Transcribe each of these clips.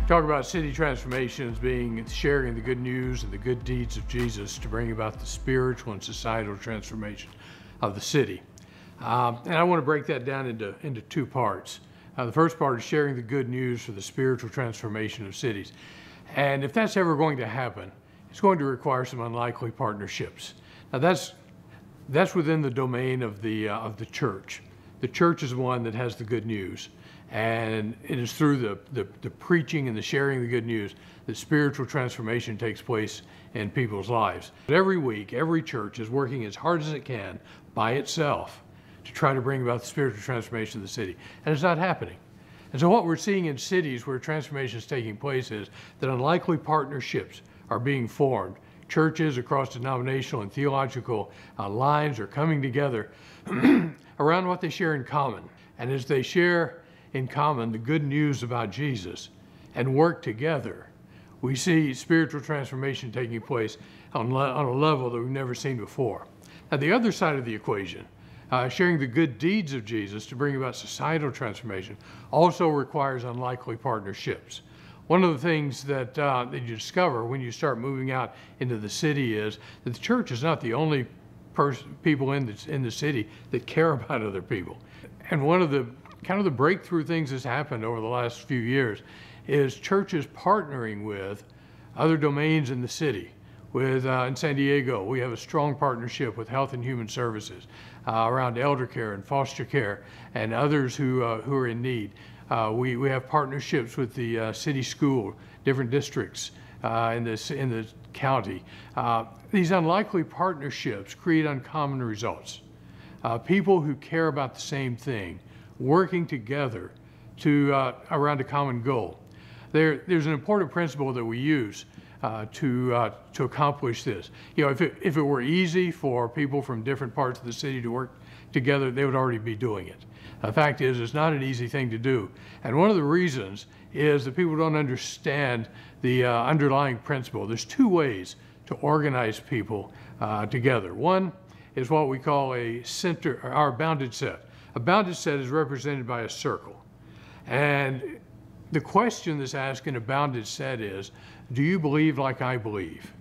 Talk about city transformations being sharing the good news and the good deeds of Jesus to bring about the spiritual and societal transformation of the city. And I want to break that down into two parts. The first part is sharing the good news for the spiritual transformation of cities. And if that's ever going to happen, it's going to require some unlikely partnerships. Now that's within the domain of the church. The church is one that has the good news. And it is through the preaching and the sharing of the good news that spiritual transformation takes place in people's lives. But every week, every church is working as hard as it can by itself to try to bring about the spiritual transformation of the city. And it's not happening. And so what we're seeing in cities where transformation is taking place is that unlikely partnerships are being formed. Churches across denominational and theological lines are coming together around what they share in common. And as they share in common the good news about Jesus and work together, we see spiritual transformation taking place on a level that we've never seen before. Now, the other side of the equation, sharing the good deeds of Jesus to bring about societal transformation, also requires unlikely partnerships. One of the things that you discover when you start moving out into the city is that the church is not the only people in the city that care about other people. And one of the breakthrough things that's happened over the last few years is churches partnering with other domains in the city. In San Diego, we have a strong partnership with Health and Human Services around elder care and foster care and others who are in need. We have partnerships with the city school, different districts in the county. These unlikely partnerships create uncommon results. People who care about the same thing, working together around a common goal. There's an important principle that we use to accomplish this. You know, if it were easy for people from different parts of the city to work together, they would already be doing it. The fact is, it's not an easy thing to do. And one of the reasons is that people don't understand the underlying principle. There's two ways to organize people together. One is what we call our bounded set. A bounded set is represented by a circle. And the question that's asked in a bounded set is, do you believe like I believe?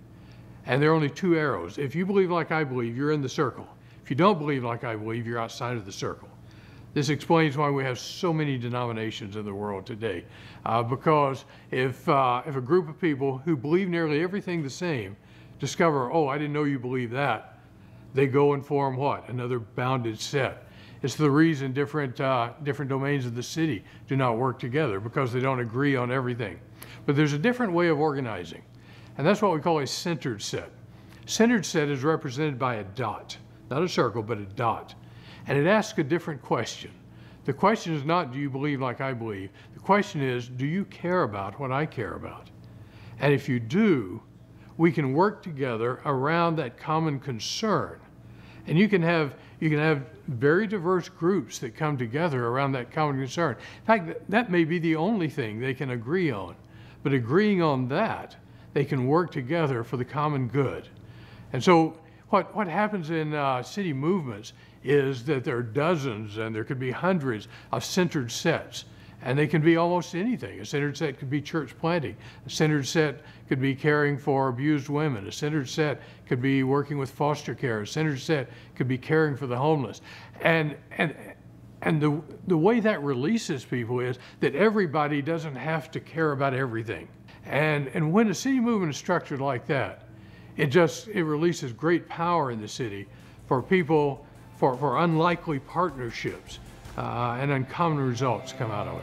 And there are only two arrows. If you believe like I believe, you're in the circle. If you don't believe like I believe, you're outside of the circle. This explains why we have so many denominations in the world today. Because if a group of people who believe nearly everything the same discover, oh, I didn't know you believe that, they go and form what? Another bounded set. It's the reason different domains of the city do not work together, because they don't agree on everything. But there's a different way of organizing, and that's what we call a centered set. Centered set is represented by a dot, not a circle, but a dot. And it asks a different question. The question is not, do you believe like I believe? The question is, do you care about what I care about? And if you do, we can work together around that common concern. And you can have very diverse groups that come together around that common concern. In fact, that may be the only thing they can agree on. But agreeing on that, they can work together for the common good. And so what happens in city movements is that there are dozens and there could be hundreds of centered sets. And they can be almost anything. A centered set could be church planting. A centered set could be caring for abused women. A centered set could be working with foster care. A centered set could be caring for the homeless. And the way that releases people is that everybody doesn't have to care about everything. And when a city movement is structured like that, it releases great power in the city for people, for unlikely partnerships, and uncommon results come out of it.